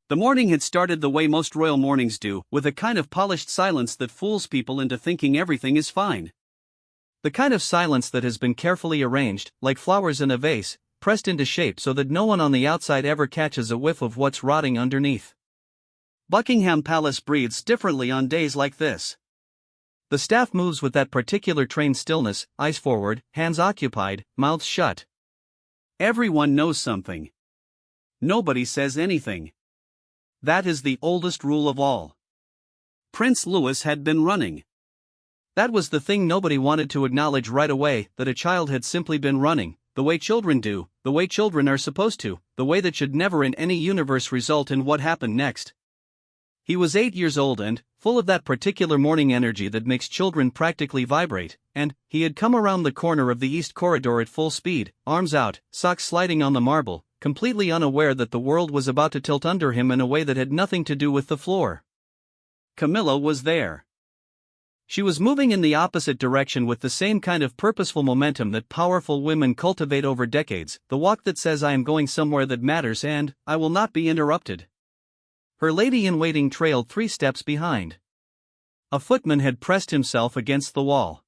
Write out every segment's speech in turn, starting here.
The morning had started the way most royal mornings do, with a kind of polished silence that fools people into thinking everything is fine. The kind of silence that has been carefully arranged, like flowers in a vase, pressed into shape so that no one on the outside ever catches a whiff of what's rotting underneath. Buckingham Palace breathes differently on days like this. The staff moves with that particular trained stillness, eyes forward, hands occupied, mouths shut. Everyone knows something. Nobody says anything. That is the oldest rule of all. Prince Louis had been running. That was the thing nobody wanted to acknowledge right away, that a child had simply been running, the way children do, the way children are supposed to, the way that should never in any universe result in what happened next. He was 8 years old and, full of that particular morning energy that makes children practically vibrate, and he had come around the corner of the East Corridor at full speed, arms out, socks sliding on the marble, completely unaware that the world was about to tilt under him in a way that had nothing to do with the floor. Camilla was there. She was moving in the opposite direction with the same kind of purposeful momentum that powerful women cultivate over decades, the walk that says I am going somewhere that matters and I will not be interrupted. Her lady-in-waiting trailed 3 steps behind. A footman had pressed himself against the wall.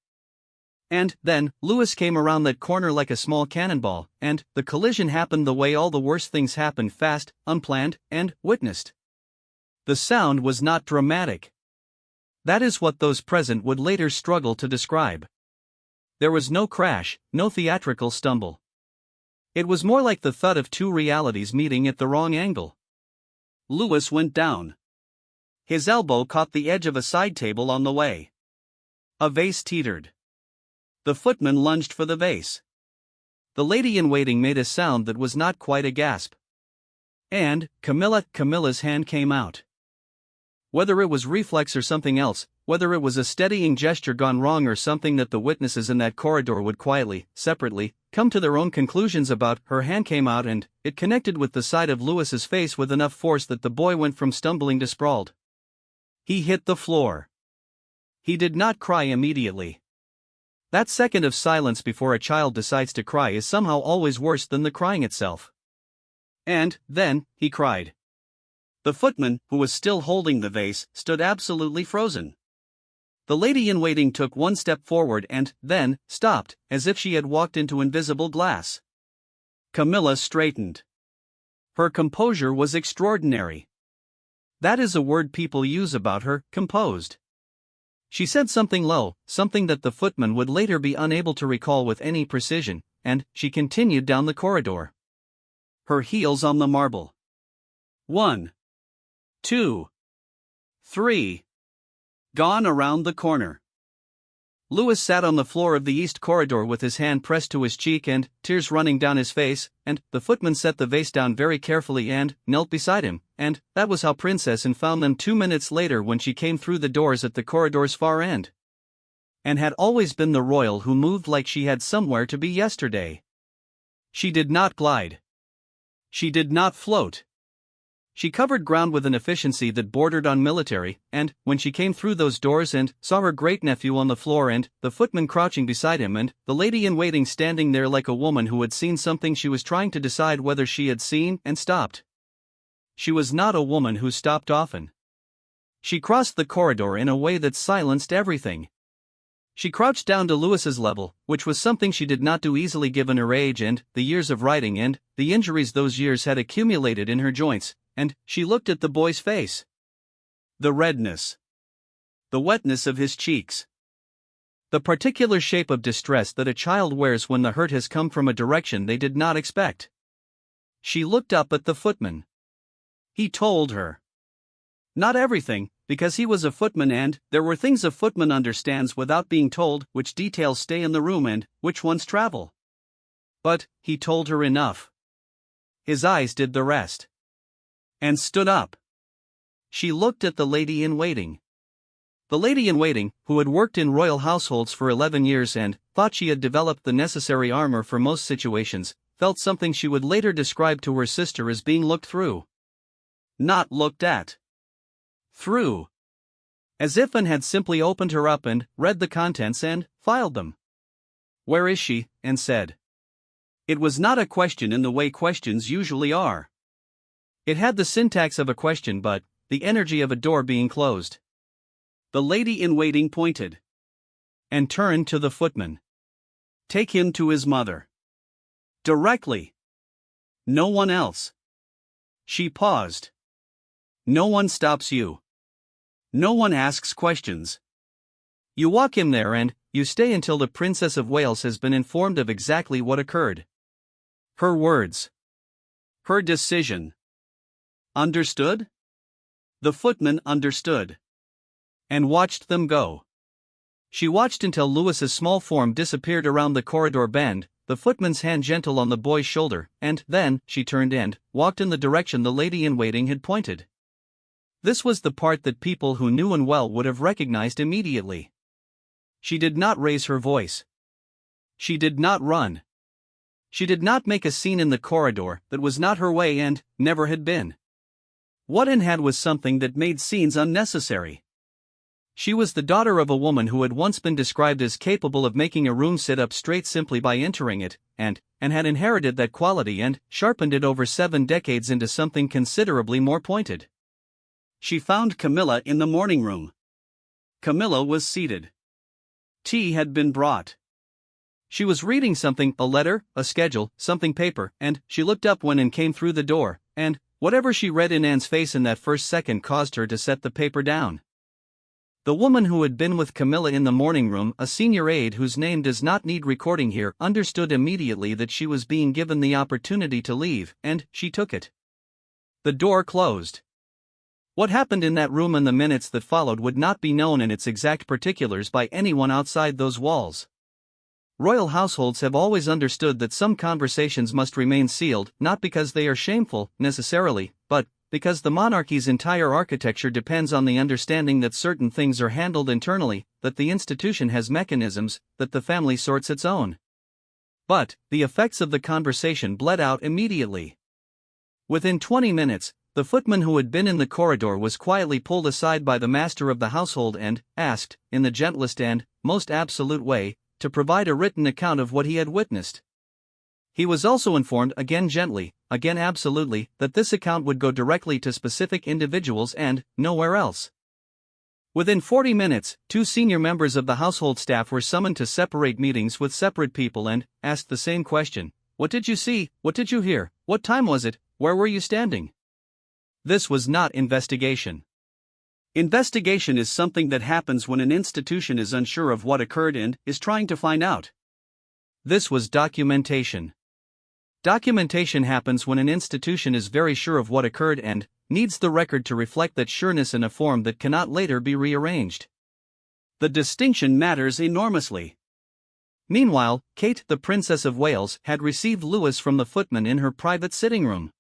And then, Louis came around that corner like a small cannonball, and the collision happened the way all the worst things happen, fast, unplanned, and witnessed. The sound was not dramatic. That is what those present would later struggle to describe. There was no crash, no theatrical stumble. It was more like the thud of 2 realities meeting at the wrong angle. Louis went down. His elbow caught the edge of a side table on the way. A vase teetered. The footman lunged for the vase. The lady-in-waiting made a sound that was not quite a gasp. And Camilla's hand came out. Whether it was reflex or something else, whether it was a steadying gesture gone wrong or something that the witnesses in that corridor would quietly, separately, come to their own conclusions about, her hand came out and it connected with the side of Louis's face with enough force that the boy went from stumbling to sprawled. He hit the floor. He did not cry immediately. That second of silence before a child decides to cry is somehow always worse than the crying itself. And then he cried. The footman, who was still holding the vase, stood absolutely frozen. The lady-in-waiting took 1 step forward and, then, stopped, as if she had walked into invisible glass. Camilla straightened. Her composure was extraordinary. That is a word people use about her, composed. She said something low, something that the footman would later be unable to recall with any precision, and she continued down the corridor. Her heels on the marble. 1, 2, 3. Gone around the corner. Louis sat on the floor of the East Corridor with his hand pressed to his cheek and tears running down his face, and the footman set the vase down very carefully and knelt beside him, and that was how Princess Anne found them 2 minutes later when she came through the doors at the corridor's far end. And had always been the royal who moved like she had somewhere to be yesterday. She did not glide. She did not float. She covered ground with an efficiency that bordered on military, and, when she came through those doors and saw her great-nephew on the floor and the footman crouching beside him and the lady-in-waiting standing there like a woman who had seen something she was trying to decide whether she had seen and stopped. She was not a woman who stopped often. She crossed the corridor in a way that silenced everything. She crouched down to Louis's level, which was something she did not do easily given her age and the years of riding and the injuries those years had accumulated in her joints. And she looked at the boy's face. The redness. The wetness of his cheeks. The particular shape of distress that a child wears when the hurt has come from a direction they did not expect. She looked up at the footman. He told her. Not everything, because he was a footman and there were things a footman understands without being told, which details stay in the room and which ones travel. But he told her enough. His eyes did the rest. And stood up. She looked at the lady-in-waiting. The lady-in-waiting, who had worked in royal households for 11 years and thought she had developed the necessary armor for most situations, felt something she would later describe to her sister as being looked through. Not looked at. Through. As if Anne had simply opened her up and read the contents and filed them. "Where is she?" Anne said. It was not a question in the way questions usually are. It had the syntax of a question but the energy of a door being closed. The lady-in-waiting pointed and turned to the footman. "Take him to his mother. Directly. No one else." She paused. "No one stops you. No one asks questions. You walk him there and you stay until the Princess of Wales has been informed of exactly what occurred." Her words. Her decision. Understood? The footman understood. And watched them go. She watched until Louis's small form disappeared around the corridor bend, the footman's hand gentle on the boy's shoulder, and then she turned and walked in the direction the lady-in-waiting had pointed. This was the part that people who knew and well would have recognized immediately. She did not raise her voice. She did not run. She did not make a scene in the corridor that was not her way and never had been. What Anne had was something that made scenes unnecessary. She was the daughter of a woman who had once been described as capable of making a room sit up straight simply by entering it, and had inherited that quality and sharpened it over 7 decades into something considerably more pointed. She found Camilla in the morning room. Camilla was seated. Tea had been brought. She was reading something, a letter, a schedule, something paper, and she looked up when Anne came through the door, and whatever she read in Anne's face in that first second caused her to set the paper down. The woman who had been with Camilla in the morning room, a senior aide whose name does not need recording here, understood immediately that she was being given the opportunity to leave, and she took it. The door closed. What happened in that room in the minutes that followed would not be known in its exact particulars by anyone outside those walls. Royal households have always understood that some conversations must remain sealed, not because they are shameful, necessarily, but because the monarchy's entire architecture depends on the understanding that certain things are handled internally, that the institution has mechanisms, that the family sorts its own. But the effects of the conversation bled out immediately. Within 20 minutes, the footman who had been in the corridor was quietly pulled aside by the master of the household and asked, in the gentlest and most absolute way, to provide a written account of what he had witnessed. He was also informed, again gently, again absolutely, that this account would go directly to specific individuals and nowhere else. Within 40 minutes, 2 senior members of the household staff were summoned to separate meetings with separate people and asked the same question: "What did you see? What did you hear? What time was it? Where were you standing?" This was not investigation. Investigation is something that happens when an institution is unsure of what occurred and is trying to find out. This was documentation. Documentation happens when an institution is very sure of what occurred and needs the record to reflect that sureness in a form that cannot later be rearranged. The distinction matters enormously. Meanwhile, Kate, the Princess of Wales, had received Louis from the footman in her private sitting room.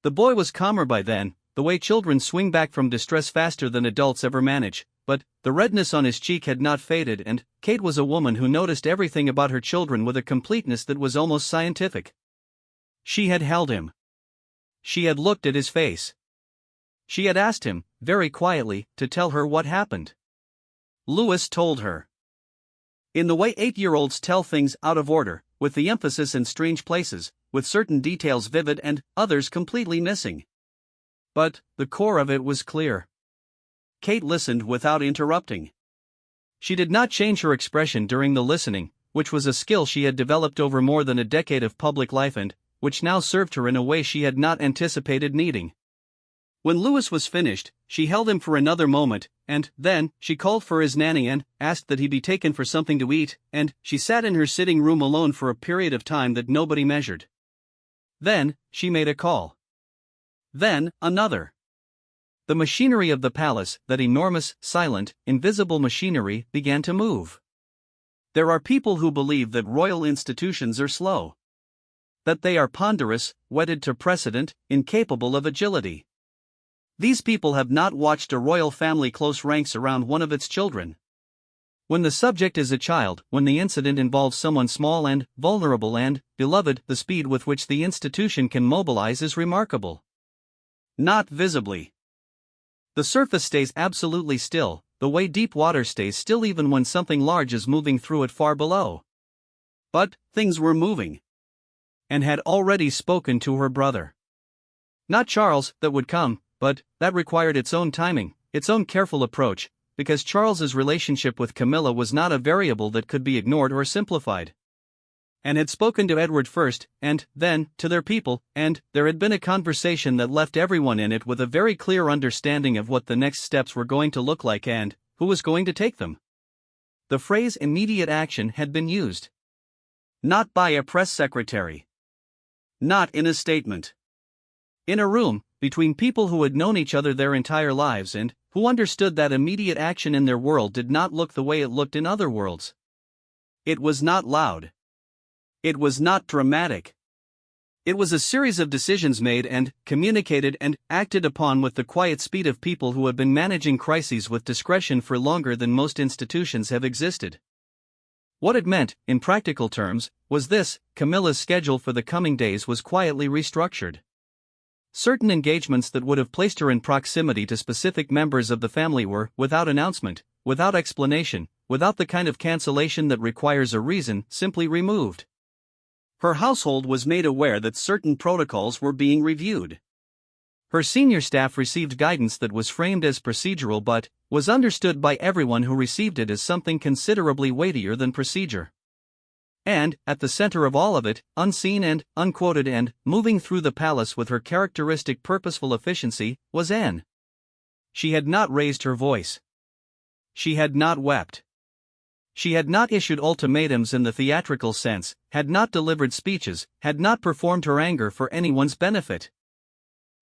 The boy was calmer by then, the way children swing back from distress faster than adults ever manage, but the redness on his cheek had not faded, and Kate was a woman who noticed everything about her children with a completeness that was almost scientific. She had held him. She had looked at his face. She had asked him, very quietly, to tell her what happened. Louis told her. In the way 8-year-olds tell things out of order, with the emphasis in strange places, with certain details vivid and others completely missing. But the core of it was clear. Kate listened without interrupting. She did not change her expression during the listening, which was a skill she had developed over more than a decade of public life and which now served her in a way she had not anticipated needing. When Louis was finished, she held him for another moment, and then she called for his nanny and asked that he be taken for something to eat, and she sat in her sitting room alone for a period of time that nobody measured. Then she made a call. Then another. The machinery of the palace, that enormous, silent, invisible machinery, began to move. There are people who believe that royal institutions are slow. That they are ponderous, wedded to precedent, incapable of agility. These people have not watched a royal family close ranks around one of its children. When the subject is a child, when the incident involves someone small and vulnerable and beloved, the speed with which the institution can mobilize is remarkable. Not visibly. The surface stays absolutely still, the way deep water stays still even when something large is moving through it far below. But things were moving. And had already spoken to her brother. Not Charles, that would come, but that required its own timing, its own careful approach, because Charles's relationship with Camilla was not a variable that could be ignored or simplified. Anne had spoken to Edward first, and then to their people, and there had been a conversation that left everyone in it with a very clear understanding of what the next steps were going to look like and who was going to take them. The phrase immediate action had been used. Not by a press secretary. Not in a statement. In a room, between people who had known each other their entire lives and who understood that immediate action in their world did not look the way it looked in other worlds. It was not loud. It was not dramatic. It was a series of decisions made and communicated and acted upon with the quiet speed of people who have been managing crises with discretion for longer than most institutions have existed. What it meant, in practical terms, was this: Camilla's schedule for the coming days was quietly restructured. Certain engagements that would have placed her in proximity to specific members of the family were, without announcement, without explanation, without the kind of cancellation that requires a reason, simply removed. Her household was made aware that certain protocols were being reviewed. Her senior staff received guidance that was framed as procedural but was understood by everyone who received it as something considerably weightier than procedure. And, at the center of all of it, unseen and unquoted and moving through the palace with her characteristic purposeful efficiency, was Anne. She had not raised her voice. She had not wept. She had not issued ultimatums in the theatrical sense, had not delivered speeches, had not performed her anger for anyone's benefit.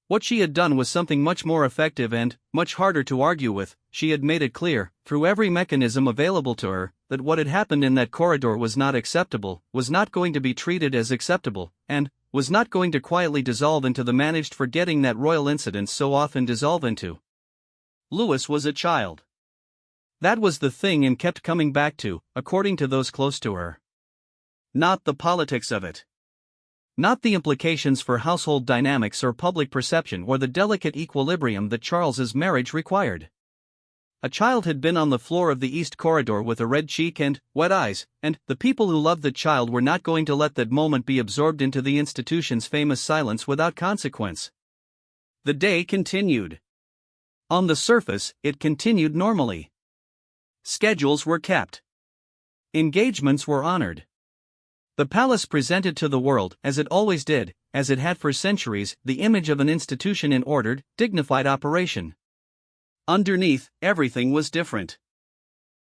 What she had done was something much more effective and much harder to argue with. She had made it clear, through every mechanism available to her, that what had happened in that corridor was not acceptable, was not going to be treated as acceptable, and was not going to quietly dissolve into the managed forgetting that royal incidents so often dissolve into. Louis was a child. That was the thing Anne kept coming back to, according to those close to her. Not the politics of it. Not the implications for household dynamics or public perception or the delicate equilibrium that Charles's marriage required. A child had been on the floor of the East Corridor with a red cheek and wet eyes, and the people who loved the child were not going to let that moment be absorbed into the institution's famous silence without consequence. The day continued. On the surface, it continued normally. Schedules were kept. Engagements were honored. The palace presented to the world, as it always did, as it had for centuries, the image of an institution in ordered, dignified operation. Underneath, everything was different.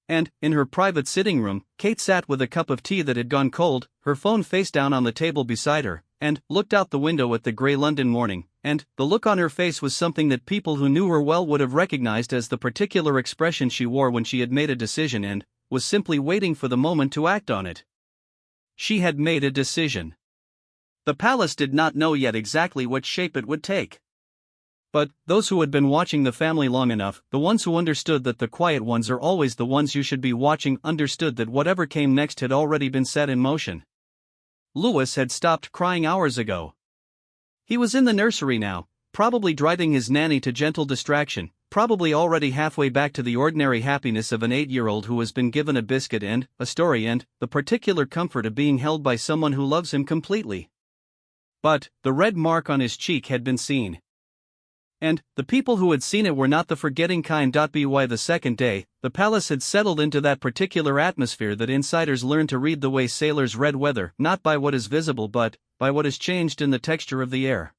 And, in her private sitting room, Kate sat with a cup of tea that had gone cold, her phone face down on the table beside her, and looked out the window at the grey London morning, and the look on her face was something that people who knew her well would have recognized as the particular expression she wore when she had made a decision and was simply waiting for the moment to act on it. She had made a decision. The palace did not know yet exactly what shape it would take. But those who had been watching the family long enough, the ones who understood that the quiet ones are always the ones you should be watching, understood that whatever came next had already been set in motion. Louis had stopped crying hours ago. He was in the nursery now, probably driving his nanny to gentle distraction, probably already halfway back to the ordinary happiness of an 8-year-old who has been given a biscuit and a story and the particular comfort of being held by someone who loves him completely. But the red mark on his cheek had been seen. And the people who had seen it were not the forgetting kind. By the second day, the palace had settled into that particular atmosphere that insiders learn to read the way sailors read weather, not by what is visible but by what is changed in the texture of the air.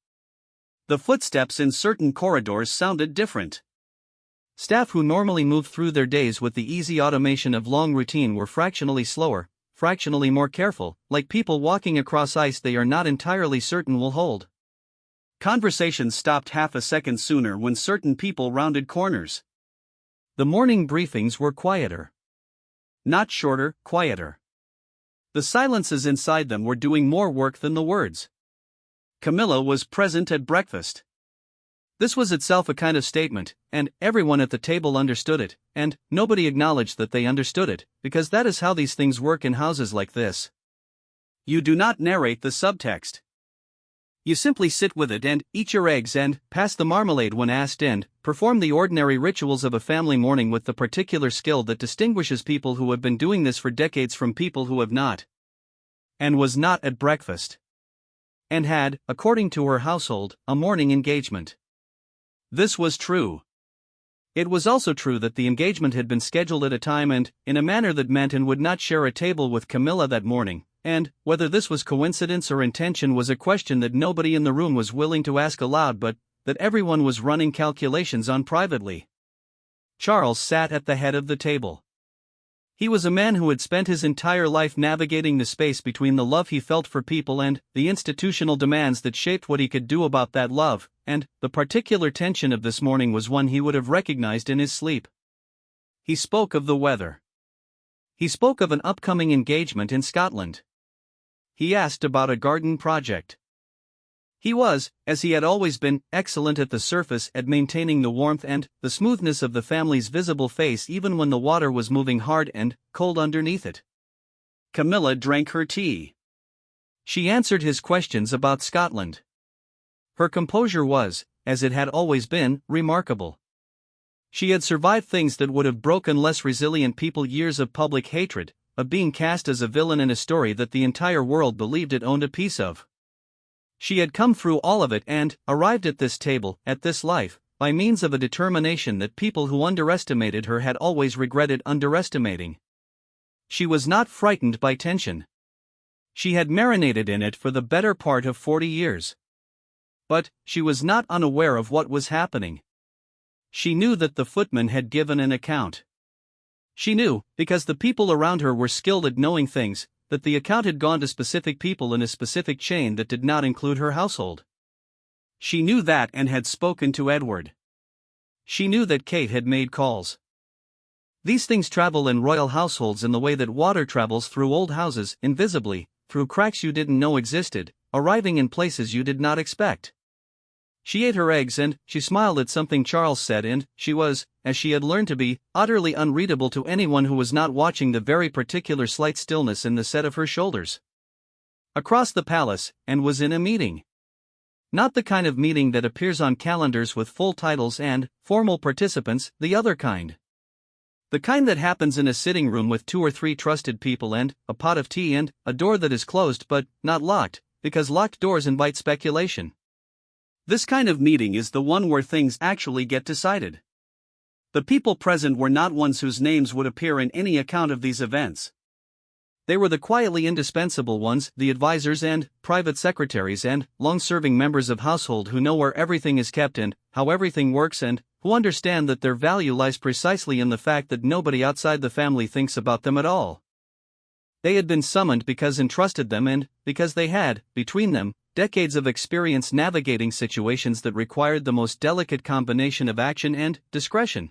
The footsteps in certain corridors sounded different. Staff who normally moved through their days with the easy automation of long routine were fractionally slower, fractionally more careful, like people walking across ice they are not entirely certain will hold. Conversations stopped half a second sooner when certain people rounded corners. The morning briefings were quieter. Not shorter, quieter. The silences inside them were doing more work than the words. Camilla was present at breakfast. This was itself a kind of statement, and everyone at the table understood it, and nobody acknowledged that they understood it, because that is how these things work in houses like this. You do not narrate the subtext. You simply sit with it and eat your eggs and pass the marmalade when asked and perform the ordinary rituals of a family morning with the particular skill that distinguishes people who have been doing this for decades from people who have not. Anne was not at breakfast. and had, according to her household, a morning engagement. This was true. It was also true that the engagement had been scheduled at a time and in a manner that Manton would not share a table with Camilla that morning, and whether this was coincidence or intention was a question that nobody in the room was willing to ask aloud, but that everyone was running calculations on privately. Charles sat at the head of the table. He was a man who had spent his entire life navigating the space between the love he felt for people and the institutional demands that shaped what he could do about that love, and the particular tension of this morning was one he would have recognized in his sleep. He spoke of the weather. He spoke of an upcoming engagement in Scotland. He asked about a garden project. He was, as he had always been, excellent at the surface at maintaining the warmth and the smoothness of the family's visible face even when the water was moving hard and cold underneath it. Camilla drank her tea. She answered his questions about Scotland. Her composure was, as it had always been, remarkable. She had survived things that would have broken less resilient people: years of public hatred, of being cast as a villain in a story that the entire world believed it owned a piece of. She had come through all of it and arrived at this table, at this life, by means of a determination that people who underestimated her had always regretted underestimating. She was not frightened by tension. She had marinated in it for the better part of 40 years. But she was not unaware of what was happening. She knew that the footman had given an account. She knew, because the people around her were skilled at knowing things, that the account had gone to specific people in a specific chain that did not include her household. She knew that and had spoken to Edward. She knew that Kate had made calls. These things travel in royal households in the way that water travels through old houses, invisibly, through cracks you didn't know existed, arriving in places you did not expect. She ate her eggs and she smiled at something Charles said, and she was, as she had learned to be, utterly unreadable to anyone who was not watching the very particular slight stillness in the set of her shoulders. Across the palace, and was in a meeting. Not the kind of meeting that appears on calendars with full titles and formal participants, the other kind. The kind that happens in a sitting room with 2 or 3 trusted people and a pot of tea and a door that is closed but not locked, because locked doors invite speculation. This kind of meeting is the one where things actually get decided. The people present were not ones whose names would appear in any account of these events. They were the quietly indispensable ones, the advisors and private secretaries and long-serving members of household who know where everything is kept and how everything works, and who understand that their value lies precisely in the fact that nobody outside the family thinks about them at all. They had been summoned because entrusted them and because they had, between them, decades of experience navigating situations that required the most delicate combination of action and discretion.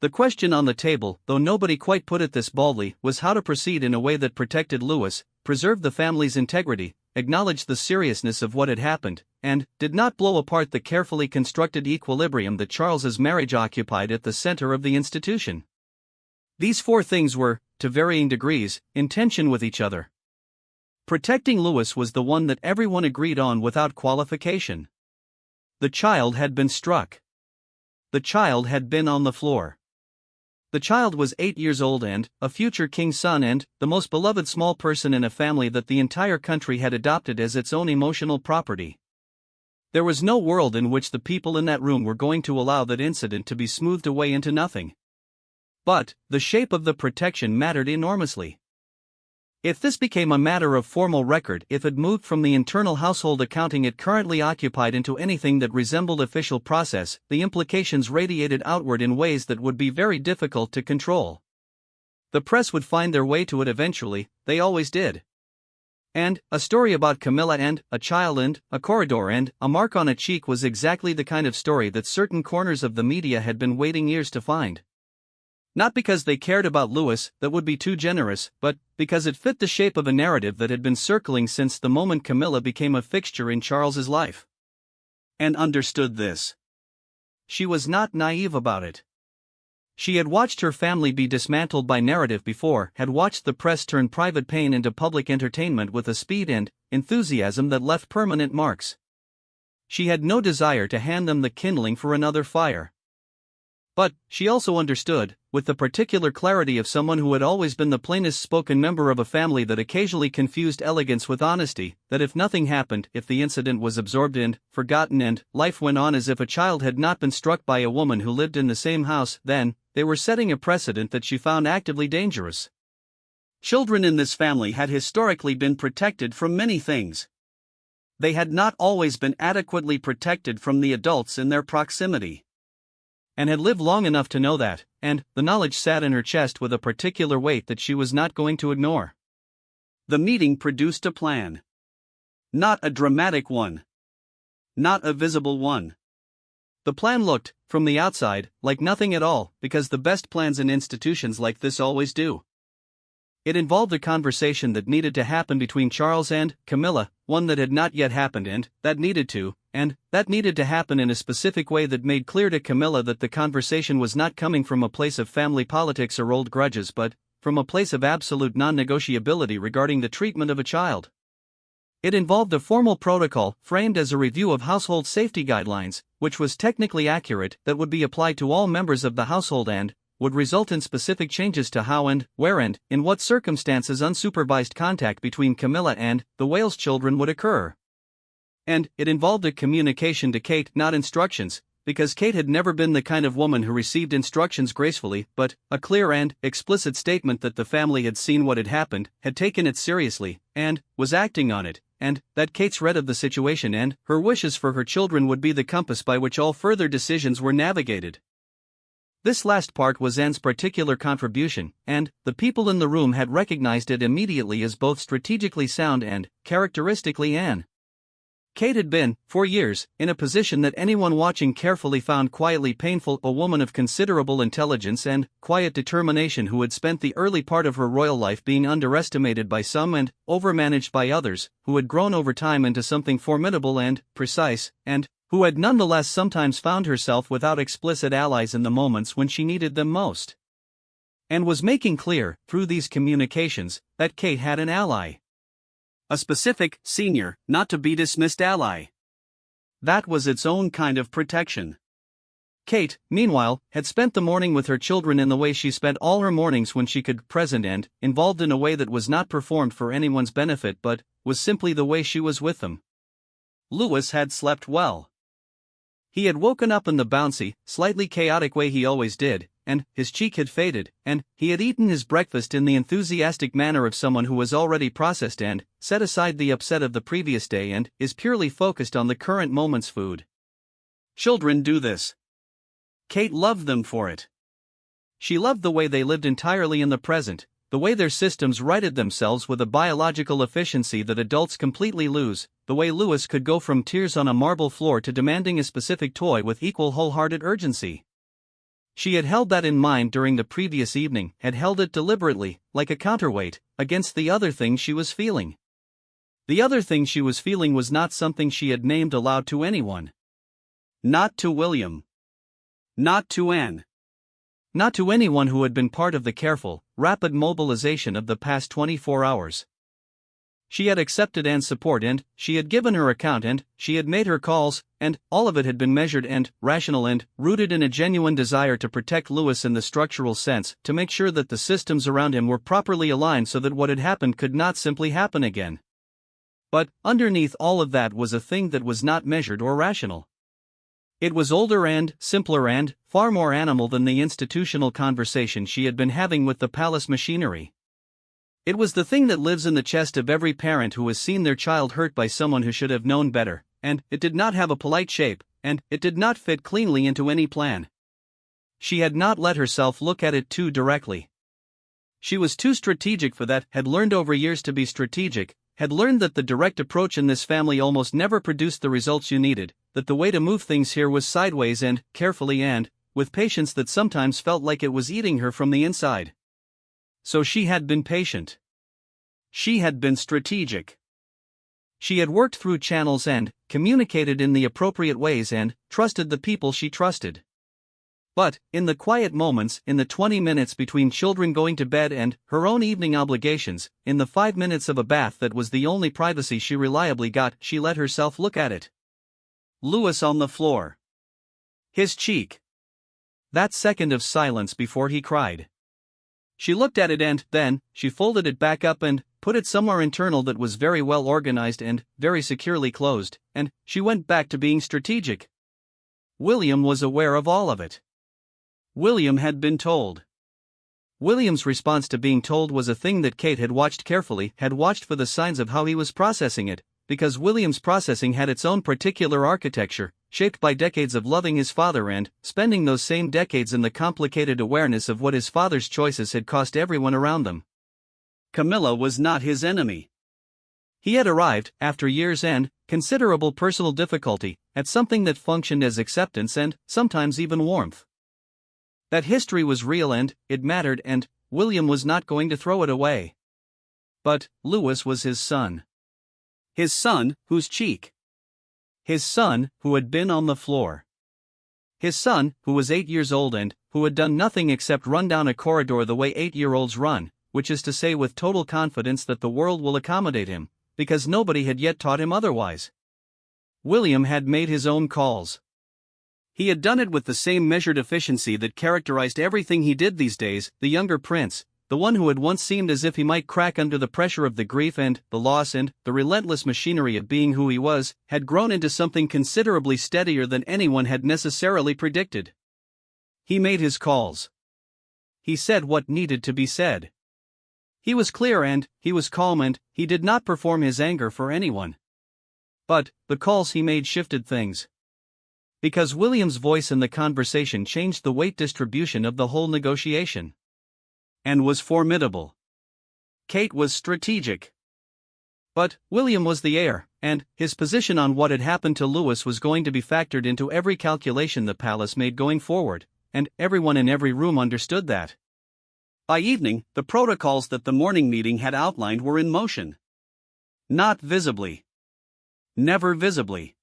The question on the table, though nobody quite put it this baldly, was how to proceed in a way that protected Louis, preserved the family's integrity, acknowledged the seriousness of what had happened, and did not blow apart the carefully constructed equilibrium that Charles's marriage occupied at the center of the institution. These 4 things were, to varying degrees, in tension with each other. Protecting Louis was the one that everyone agreed on without qualification. The child had been struck. The child had been on the floor. The child was 8 years old and a future king's son and the most beloved small person in a family that the entire country had adopted as its own emotional property. There was no world in which the people in that room were going to allow that incident to be smoothed away into nothing. But the shape of the protection mattered enormously. If this became a matter of formal record, if it moved from the internal household accounting it currently occupied into anything that resembled official process, the implications radiated outward in ways that would be very difficult to control. The press would find their way to it eventually, they always did. And a story about Camilla and a child and a corridor and a mark on a cheek was exactly the kind of story that certain corners of the media had been waiting years to find. Not because they cared about Louis, that would be too generous, but because it fit the shape of a narrative that had been circling since the moment Camilla became a fixture in Charles's life. And understood this. She was not naive about it. She had watched her family be dismantled by narrative before, had watched the press turn private pain into public entertainment with a speed and enthusiasm that left permanent marks. She had no desire to hand them the kindling for another fire. But she also understood, with the particular clarity of someone who had always been the plainest spoken member of a family that occasionally confused elegance with honesty, that if nothing happened, if the incident was absorbed and forgotten and life went on as if a child had not been struck by a woman who lived in the same house, then they were setting a precedent that she found actively dangerous. Children in this family had historically been protected from many things. They had not always been adequately protected from the adults in their proximity, and had lived long enough to know that, and the knowledge sat in her chest with a particular weight that she was not going to ignore. The meeting produced a plan. Not a dramatic one. Not a visible one. The plan looked, from the outside, like nothing at all, because the best plans in institutions like this always do. It involved a conversation that needed to happen between Charles and Camilla, one that had not yet happened and that needed to happen in a specific way that made clear to Camilla that the conversation was not coming from a place of family politics or old grudges but from a place of absolute non-negotiability regarding the treatment of a child. It involved a formal protocol framed as a review of household safety guidelines, which was technically accurate, that would be applied to all members of the household and would result in specific changes to how and where and in what circumstances unsupervised contact between Camilla and the Wales children would occur. And it involved a communication to Kate, not instructions, because Kate had never been the kind of woman who received instructions gracefully, but a clear and explicit statement that the family had seen what had happened, had taken it seriously, and was acting on it, and that Kate's read of the situation and her wishes for her children would be the compass by which all further decisions were navigated. This last part was Anne's particular contribution, and the people in the room had recognized it immediately as both strategically sound and characteristically Anne. Kate had been, for years, in a position that anyone watching carefully found quietly painful, a woman of considerable intelligence and quiet determination who had spent the early part of her royal life being underestimated by some and overmanaged by others, who had grown over time into something formidable and precise, and who had nonetheless sometimes found herself without explicit allies in the moments when she needed them most. And was making clear, through these communications, that Kate had an ally. A specific, senior, not-to-be-dismissed ally. That was its own kind of protection. Kate, meanwhile, had spent the morning with her children in the way she spent all her mornings when she could, present and involved in a way that was not performed for anyone's benefit but was simply the way she was with them. Louis had slept well. He had woken up in the bouncy, slightly chaotic way he always did, and his cheek had faded, and he had eaten his breakfast in the enthusiastic manner of someone who has already processed and set aside the upset of the previous day and is purely focused on the current moment's food. Children do this. Kate loved them for it. She loved the way they lived entirely in the present, the way their systems righted themselves with a biological efficiency that adults completely lose, the way Louis could go from tears on a marble floor to demanding a specific toy with equal wholehearted urgency. She had held that in mind during the previous evening, had held it deliberately, like a counterweight, against the other thing she was feeling. The other thing she was feeling was not something she had named aloud to anyone. Not to William. Not to Anne. Not to anyone who had been part of the careful, rapid mobilization of the past 24 hours. She had accepted Anne's support and she had given her account and she had made her calls, and all of it had been measured and rational and rooted in a genuine desire to protect Louis in the structural sense, to make sure that the systems around him were properly aligned so that what had happened could not simply happen again. But underneath all of that was a thing that was not measured or rational. It was older and simpler and far more animal than the institutional conversation she had been having with the palace machinery. It was the thing that lives in the chest of every parent who has seen their child hurt by someone who should have known better, and it did not have a polite shape, and it did not fit cleanly into any plan. She had not let herself look at it too directly. She was too strategic for that, had learned over years to be strategic, had learned that the direct approach in this family almost never produced the results you needed, that the way to move things here was sideways and carefully and with patience that sometimes felt like it was eating her from the inside. So she had been patient. She had been strategic. She had worked through channels and communicated in the appropriate ways and trusted the people she trusted. But, in the quiet moments, in the 20 minutes between children going to bed and her own evening obligations, in the 5 minutes of a bath that was the only privacy she reliably got, she let herself look at it. Louis on the floor. His cheek. That second of silence before he cried. She looked at it and, then, she folded it back up and put it somewhere internal that was very well organized and very securely closed, and she went back to being strategic. William was aware of all of it. William had been told. William's response to being told was a thing that Kate had watched carefully, had watched for the signs of how he was processing it, because William's processing had its own particular architecture, shaped by decades of loving his father and spending those same decades in the complicated awareness of what his father's choices had cost everyone around them. Camilla was not his enemy. He had arrived, after years and considerable personal difficulty, at something that functioned as acceptance and sometimes even warmth. That history was real and it mattered, and William was not going to throw it away. But Louis was his son. His son, whose cheek. His son, who had been on the floor. His son, who was 8 years old and who had done nothing except run down a corridor the way 8-year-olds run, which is to say with total confidence that the world will accommodate him, because nobody had yet taught him otherwise. William had made his own calls. He had done it with the same measured efficiency that characterized everything he did these days. The younger prince, the one who had once seemed as if he might crack under the pressure of the grief and the loss and the relentless machinery of being who he was, had grown into something considerably steadier than anyone had necessarily predicted. He made his calls. He said what needed to be said. He was clear and he was calm and he did not perform his anger for anyone. But the calls he made shifted things. Because William's voice in the conversation changed the weight distribution of the whole negotiation. And was formidable. Kate was strategic. But William was the heir, and his position on what had happened to Louis was going to be factored into every calculation the palace made going forward, and everyone in every room understood that. By evening, the protocols that the morning meeting had outlined were in motion. Not visibly. Never visibly.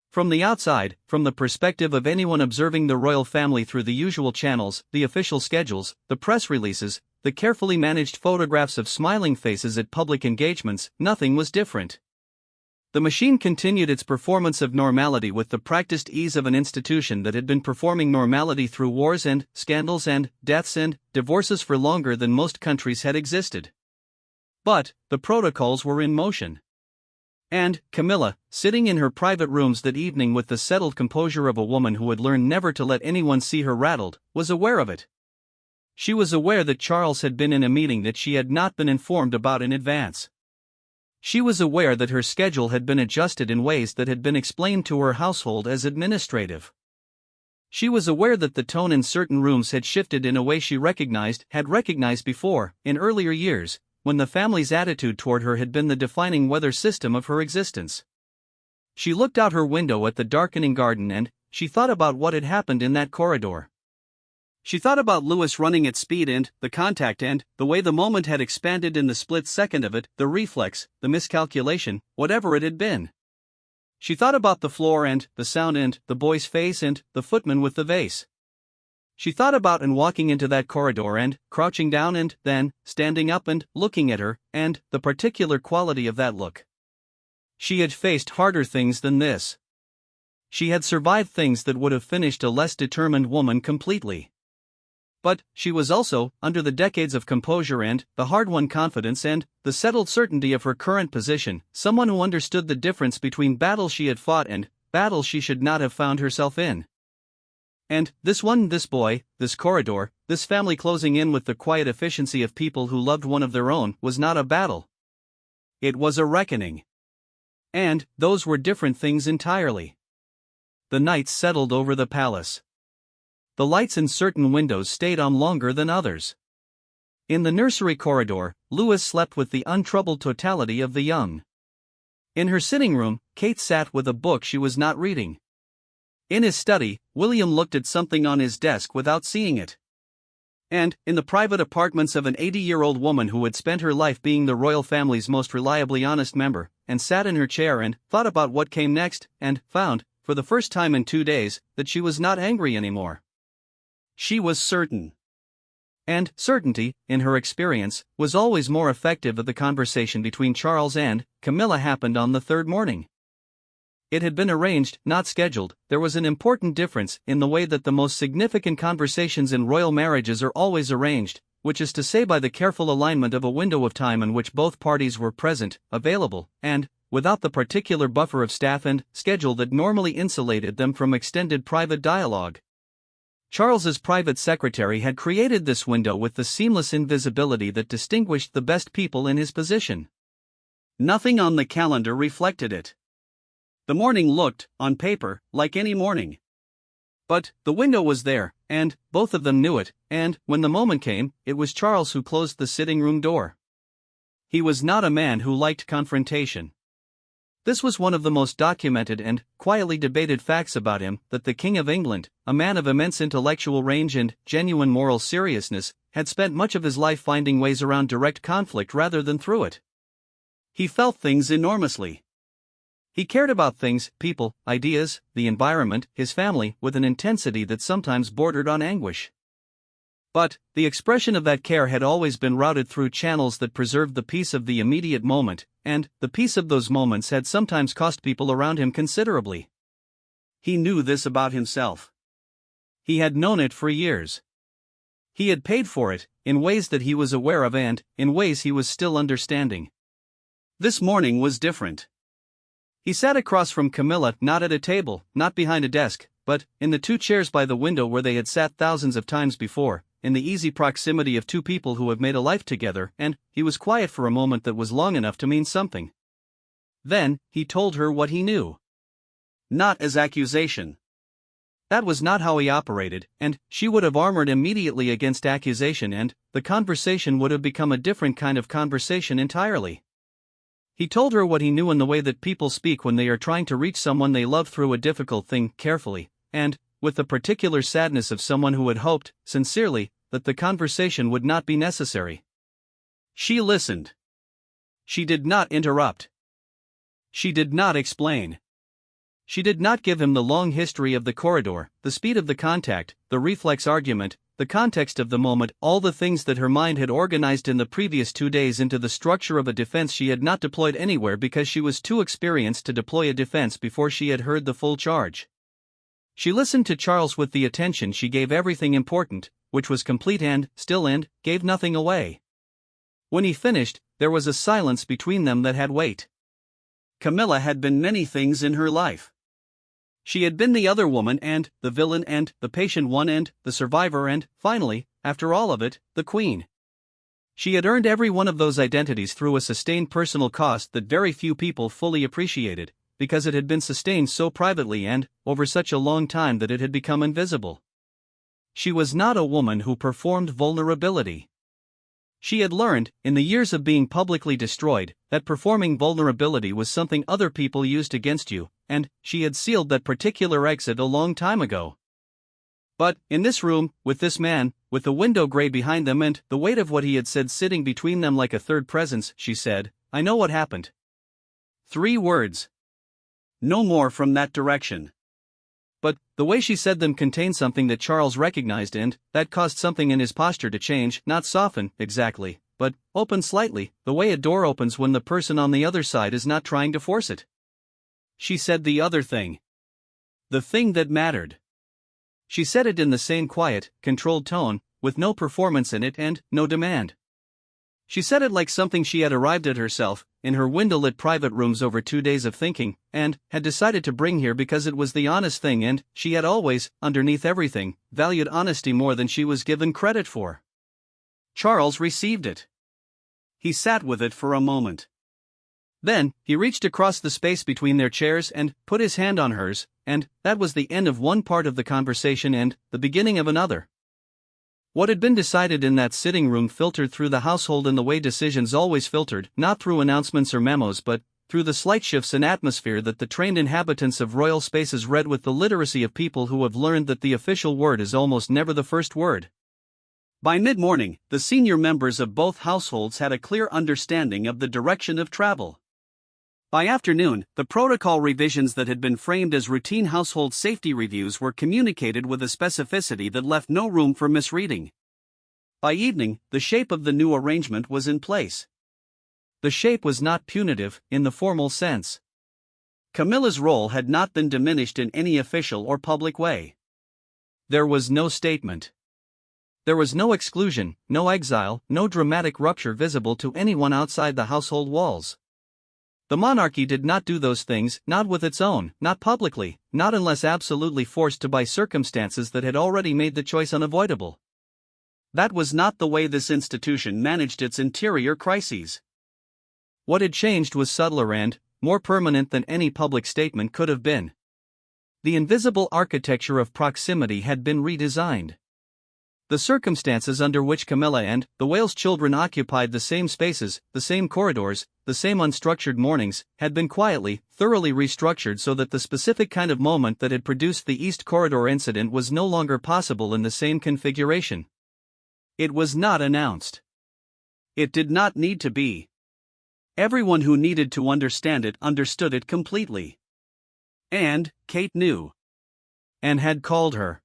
From the outside, from the perspective of anyone observing the royal family through the usual channels, the official schedules, the press releases, the carefully managed photographs of smiling faces at public engagements, nothing was different. The machine continued its performance of normality with the practiced ease of an institution that had been performing normality through wars and scandals and deaths and divorces for longer than most countries had existed. But the protocols were in motion. And Camilla, sitting in her private rooms that evening with the settled composure of a woman who had learned never to let anyone see her rattled, was aware of it. She was aware that Charles had been in a meeting that she had not been informed about in advance. She was aware that her schedule had been adjusted in ways that had been explained to her household as administrative. She was aware that the tone in certain rooms had shifted in a way she had recognized before, in earlier years, when the family's attitude toward her had been the defining weather system of her existence. She looked out her window at the darkening garden and she thought about what had happened in that corridor. She thought about Louis running at speed and the contact and the way the moment had expanded in the split second of it, the reflex, the miscalculation, whatever it had been. She thought about the floor and the sound and the boy's face and the footman with the vase. She thought about and walking into that corridor and crouching down and then standing up and looking at her, and the particular quality of that look. She had faced harder things than this. She had survived things that would have finished a less determined woman completely. But she was also, under the decades of composure and the hard-won confidence and the settled certainty of her current position, someone who understood the difference between battles she had fought and battles she should not have found herself in. And this boy, this corridor, this family closing in with the quiet efficiency of people who loved one of their own was not a battle. It was a reckoning. And those were different things entirely. The night settled over the palace. The lights in certain windows stayed on longer than others. In the nursery corridor, Louis slept with the untroubled totality of the young. In her sitting room, Kate sat with a book she was not reading. In his study, William looked at something on his desk without seeing it. And, in the private apartments of an 80-year-old woman who had spent her life being the royal family's most reliably honest member, and sat in her chair and thought about what came next, and found, for the first time in 2 days, that she was not angry anymore. She was certain. And certainty, in her experience, was always more effective. The conversation between Charles and Camilla happened on the third morning. It had been arranged, not scheduled. There was an important difference in the way that the most significant conversations in royal marriages are always arranged, which is to say by the careful alignment of a window of time in which both parties were present, available, and, without the particular buffer of staff and schedule that normally insulated them from extended private dialogue. Charles's private secretary had created this window with the seamless invisibility that distinguished the best people in his position. Nothing on the calendar reflected it. The morning looked, on paper, like any morning. But the window was there, and both of them knew it, and when the moment came, it was Charles who closed the sitting room door. He was not a man who liked confrontation. This was one of the most documented and quietly debated facts about him, that the King of England, a man of immense intellectual range and genuine moral seriousness, had spent much of his life finding ways around direct conflict rather than through it. He felt things enormously. He cared about things, people, ideas, the environment, his family, with an intensity that sometimes bordered on anguish. But the expression of that care had always been routed through channels that preserved the peace of the immediate moment, and the peace of those moments had sometimes cost people around him considerably. He knew this about himself. He had known it for years. He had paid for it, in ways that he was aware of and, in ways he was still understanding. This morning was different. He sat across from Camilla, not at a table, not behind a desk, but in the two chairs by the window where they had sat thousands of times before, in the easy proximity of two people who have made a life together, and he was quiet for a moment that was long enough to mean something. Then, he told her what he knew. Not as accusation. That was not how he operated, and she would have armored immediately against accusation, and the conversation would have become a different kind of conversation entirely. He told her what he knew in the way that people speak when they are trying to reach someone they love through a difficult thing, carefully, and with the particular sadness of someone who had hoped, sincerely, that the conversation would not be necessary. She listened. She did not interrupt. She did not explain. She did not give him the long history of the corridor, the speed of the contact, the reflex argument, the context of the moment, all the things that her mind had organized in the previous 2 days into the structure of a defense she had not deployed anywhere because she was too experienced to deploy a defense before she had heard the full charge. She listened to Charles with the attention she gave everything important, which was complete and, still and, gave nothing away. When he finished, there was a silence between them that had weight. Camilla had been many things in her life. She had been the other woman and, the villain and, the patient one and, the survivor and, finally, after all of it, the queen. She had earned every one of those identities through a sustained personal cost that very few people fully appreciated, because it had been sustained so privately and, over such a long time that it had become invisible. She was not a woman who performed vulnerability. She had learned, in the years of being publicly destroyed, that performing vulnerability was something other people used against you, and she had sealed that particular exit a long time ago. But, in this room, with this man, with the window gray behind them and the weight of what he had said sitting between them like a third presence, she said, "I know what happened." 3 words. No more from that direction. But the way she said them contained something that Charles recognized, and that caused something in his posture to change, not soften, exactly, but open slightly, the way a door opens when the person on the other side is not trying to force it. She said the other thing. The thing that mattered. She said it in the same quiet, controlled tone, with no performance in it and no demand. She said it like something she had arrived at herself, in her window-lit private rooms over 2 days of thinking, and had decided to bring here because it was the honest thing, and she had always, underneath everything, valued honesty more than she was given credit for. Charles received it. He sat with it for a moment. Then, he reached across the space between their chairs and put his hand on hers, and that was the end of one part of the conversation and the beginning of another. What had been decided in that sitting room filtered through the household in the way decisions always filtered, not through announcements or memos but through the slight shifts in atmosphere that the trained inhabitants of royal spaces read with the literacy of people who have learned that the official word is almost never the first word. By mid-morning, the senior members of both households had a clear understanding of the direction of travel. By afternoon, the protocol revisions that had been framed as routine household safety reviews were communicated with a specificity that left no room for misreading. By evening, the shape of the new arrangement was in place. The shape was not punitive, in the formal sense. Camilla's role had not been diminished in any official or public way. There was no statement. There was no exclusion, no exile, no dramatic rupture visible to anyone outside the household walls. The monarchy did not do those things, not with its own, not publicly, not unless absolutely forced to by circumstances that had already made the choice unavoidable. That was not the way this institution managed its interior crises. What had changed was subtler and more permanent than any public statement could have been. The invisible architecture of proximity had been redesigned. The circumstances under which Camilla and the Whale's children occupied the same spaces, the same corridors, the same unstructured mornings, had been quietly, thoroughly restructured so that the specific kind of moment that had produced the East Corridor incident was no longer possible in the same configuration. It was not announced. It did not need to be. Everyone who needed to understand it understood it completely. And Kate knew. And had called her.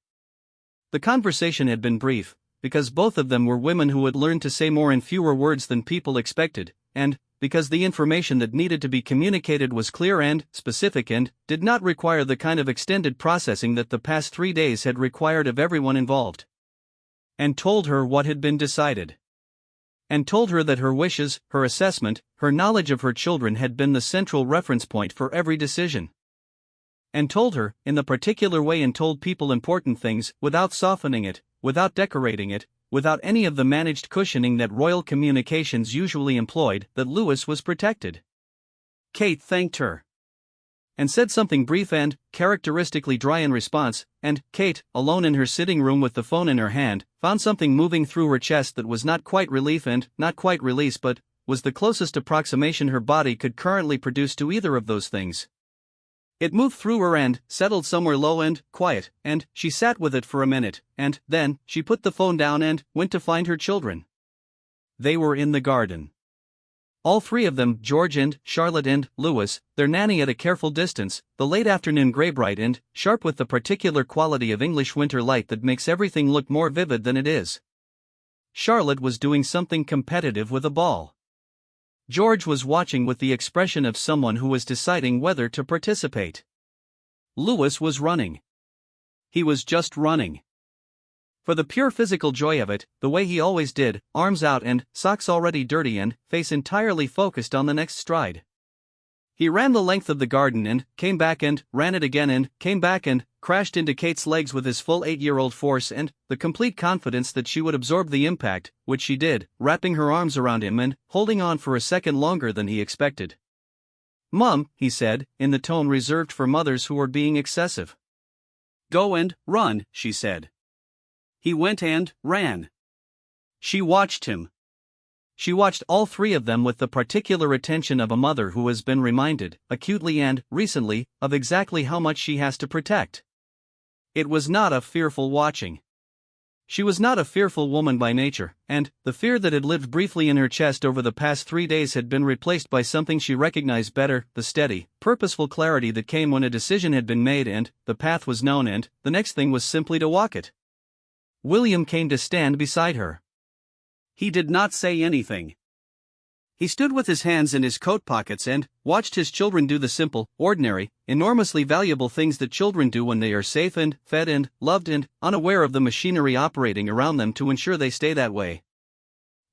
The conversation had been brief, because both of them were women who had learned to say more in fewer words than people expected, and because the information that needed to be communicated was clear and specific and did not require the kind of extended processing that the past 3 days had required of everyone involved. And told her what had been decided. And told her that her wishes, her assessment, her knowledge of her children had been the central reference point for every decision. And told her, in the particular way and told people important things, without softening it, without decorating it, without any of the managed cushioning that royal communications usually employed, that Louis was protected. Kate thanked her. And said something brief and characteristically dry in response, and Kate, alone in her sitting room with the phone in her hand, found something moving through her chest that was not quite relief and not quite release but was the closest approximation her body could currently produce to either of those things. It moved through her and settled somewhere low and quiet, and she sat with it for a minute, and then she put the phone down and went to find her children. They were in the garden. All three of them, George and Charlotte and Louis, their nanny at a careful distance, the late afternoon gray bright and sharp with the particular quality of English winter light that makes everything look more vivid than it is. Charlotte was doing something competitive with a ball. George was watching with the expression of someone who was deciding whether to participate. Louis was running. He was just running. For the pure physical joy of it, the way he always did, arms out and socks already dirty and face entirely focused on the next stride. He ran the length of the garden and came back and ran it again and came back and crashed into Kate's legs with his full 8-year-old force and the complete confidence that she would absorb the impact, which she did, wrapping her arms around him and holding on for a second longer than he expected. "Mum," he said, in the tone reserved for mothers who were being excessive. "Go and run," she said. He went and ran. She watched him. She watched all three of them with the particular attention of a mother who has been reminded, acutely and recently, of exactly how much she has to protect. It was not a fearful watching. She was not a fearful woman by nature, and the fear that had lived briefly in her chest over the past 3 days had been replaced by something she recognized better, the steady, purposeful clarity that came when a decision had been made and the path was known and the next thing was simply to walk it. William came to stand beside her. He did not say anything. He stood with his hands in his coat pockets and watched his children do the simple, ordinary, enormously valuable things that children do when they are safe and fed and loved and unaware of the machinery operating around them to ensure they stay that way.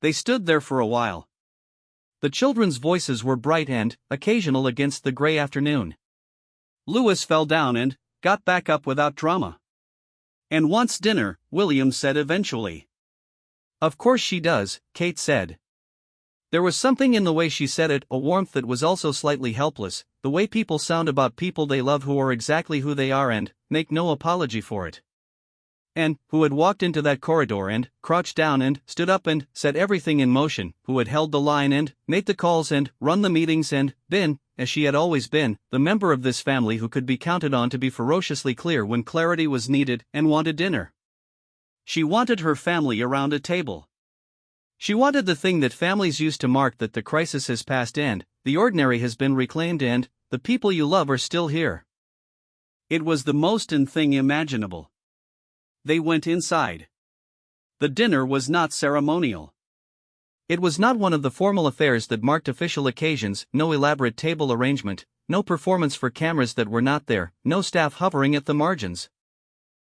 They stood there for a while. The children's voices were bright and occasional against the gray afternoon. Louis fell down and got back up without drama. "And wants dinner," William said eventually. "Of course she does," Kate said. There was something in the way she said it, a warmth that was also slightly helpless, the way people sound about people they love who are exactly who they are and make no apology for it. And who had walked into that corridor and crouched down and stood up and set everything in motion, who had held the line and made the calls and run the meetings and been, as she had always been, the member of this family who could be counted on to be ferociously clear when clarity was needed and wanted dinner. She wanted her family around a table. She wanted the thing that families used to mark that the crisis has passed and the ordinary has been reclaimed and the people you love are still here. It was the most thing imaginable. They went inside. The dinner was not ceremonial. It was not one of the formal affairs that marked official occasions, no elaborate table arrangement, no performance for cameras that were not there, no staff hovering at the margins.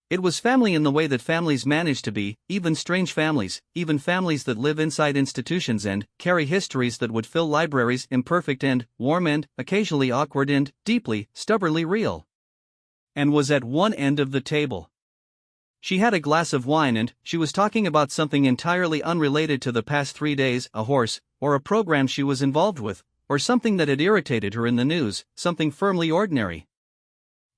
It was family in the way that families manage to be, even strange families, even families that live inside institutions and carry histories that would fill libraries, imperfect and warm and occasionally awkward and deeply, stubbornly real. And was at one end of the table. She had a glass of wine and she was talking about something entirely unrelated to the past 3 days, a horse, or a program she was involved with, or something that had irritated her in the news, something firmly ordinary.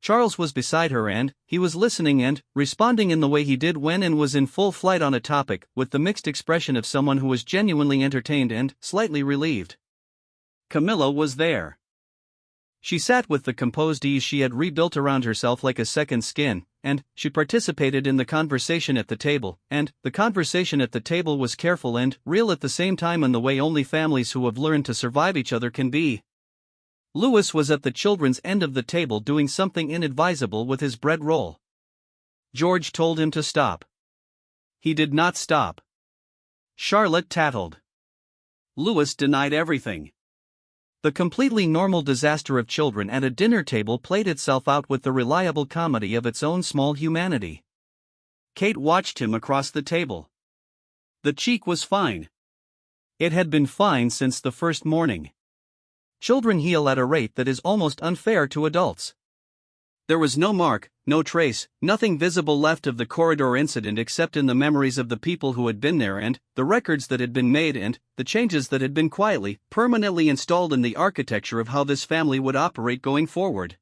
Charles was beside her and he was listening and responding in the way he did when and was in full flight on a topic, with the mixed expression of someone who was genuinely entertained and slightly relieved. Camilla was there. She sat with the composed ease she had rebuilt around herself like a second skin, and she participated in the conversation at the table, and the conversation at the table was careful and real at the same time in the way only families who have learned to survive each other can be. Louis was at the children's end of the table doing something inadvisable with his bread roll. George told him to stop. He did not stop. Charlotte tattled. Louis denied everything. The completely normal disaster of children at a dinner table played itself out with the reliable comedy of its own small humanity. Kate watched him across the table. The cheek was fine. It had been fine since the first morning. Children heal at a rate that is almost unfair to adults. There was no mark, no trace, nothing visible left of the corridor incident except in the memories of the people who had been there and the records that had been made and the changes that had been quietly, permanently installed in the architecture of how this family would operate going forward.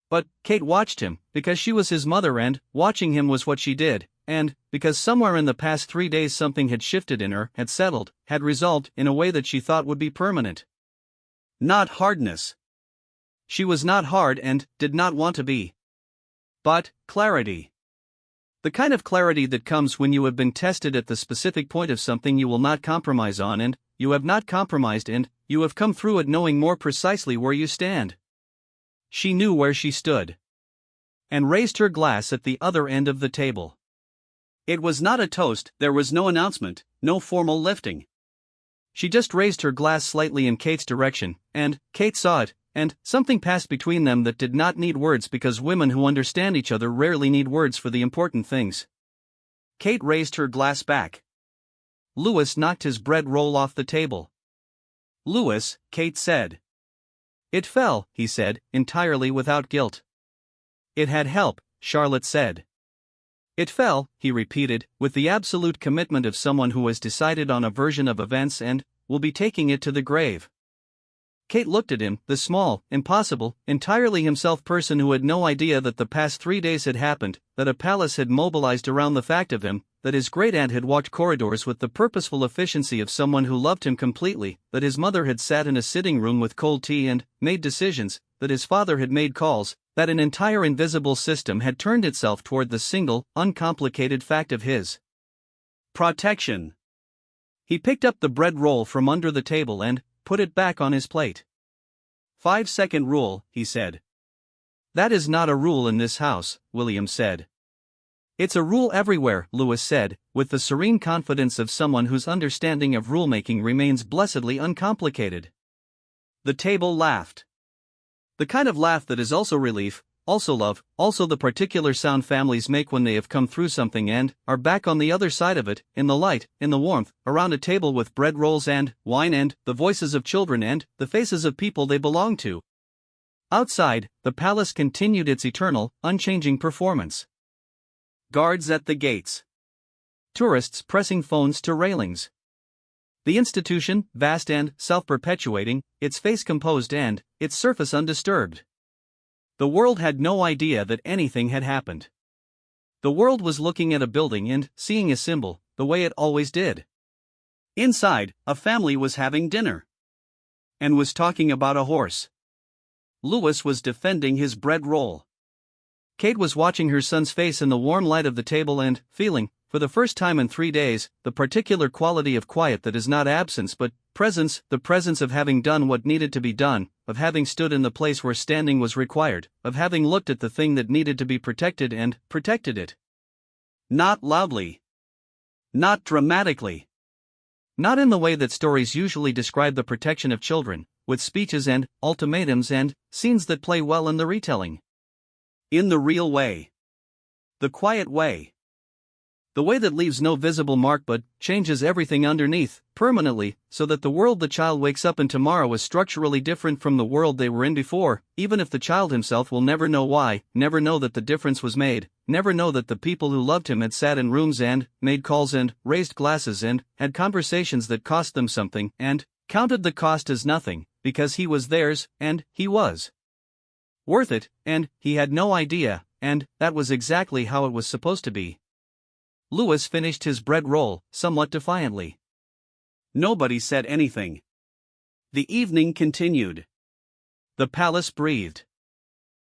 But Kate watched him, because she was his mother and watching him was what she did, and because somewhere in the past 3 days something had shifted in her, had settled, had resolved in a way that she thought would be permanent. Not hardness. She was not hard and did not want to be. But clarity. The kind of clarity that comes when you have been tested at the specific point of something you will not compromise on and you have not compromised and you have come through it knowing more precisely where you stand. She knew where she stood. And raised her glass at the other end of the table. It was not a toast, there was no announcement, no formal lifting. She just raised her glass slightly in Kate's direction, and Kate saw it, and something passed between them that did not need words because women who understand each other rarely need words for the important things. Kate raised her glass back. Louis knocked his bread roll off the table. Louis, Kate said. It fell, he said, entirely without guilt. It had help, Charlotte said. It fell, he repeated, with the absolute commitment of someone who has decided on a version of events and will be taking it to the grave. Kate looked at him, the small, impossible, entirely himself person who had no idea that the past 3 days had happened, that a palace had mobilized around the fact of him, that his great-aunt had walked corridors with the purposeful efficiency of someone who loved him completely, that his mother had sat in a sitting room with cold tea and made decisions, that his father had made calls, that an entire invisible system had turned itself toward the single, uncomplicated fact of his protection. He picked up the bread roll from under the table and put it back on his plate. 5-second rule, he said. That is not a rule in this house, William said. It's a rule everywhere, Louis said, with the serene confidence of someone whose understanding of rulemaking remains blessedly uncomplicated. The table laughed. The kind of laugh that is also relief, also love, also the particular sound families make when they have come through something and are back on the other side of it, in the light, in the warmth, around a table with bread rolls and wine and the voices of children and the faces of people they belong to. Outside, the palace continued its eternal, unchanging performance. Guards at the gates. Tourists pressing phones to railings. The institution, vast and self-perpetuating, its face composed and its surface undisturbed. The world had no idea that anything had happened. The world was looking at a building and seeing a symbol, the way it always did. Inside, a family was having dinner. And was talking about a horse. Louis was defending his bread roll. Kate was watching her son's face in the warm light of the table and feeling, for the first time in 3 days, the particular quality of quiet that is not absence but presence, the presence of having done what needed to be done, of having stood in the place where standing was required, of having looked at the thing that needed to be protected and protected it. Not loudly. Not dramatically. Not in the way that stories usually describe the protection of children, with speeches and ultimatums and scenes that play well in the retelling. In the real way. The quiet way. The way that leaves no visible mark but changes everything underneath, permanently, so that the world the child wakes up in tomorrow is structurally different from the world they were in before, even if the child himself will never know why, never know that the difference was made, never know that the people who loved him had sat in rooms and made calls and raised glasses and had conversations that cost them something and counted the cost as nothing, because he was theirs, and he was worth it, and he had no idea, and that was exactly how it was supposed to be. Louis finished his bread roll, somewhat defiantly. Nobody said anything. The evening continued. The palace breathed.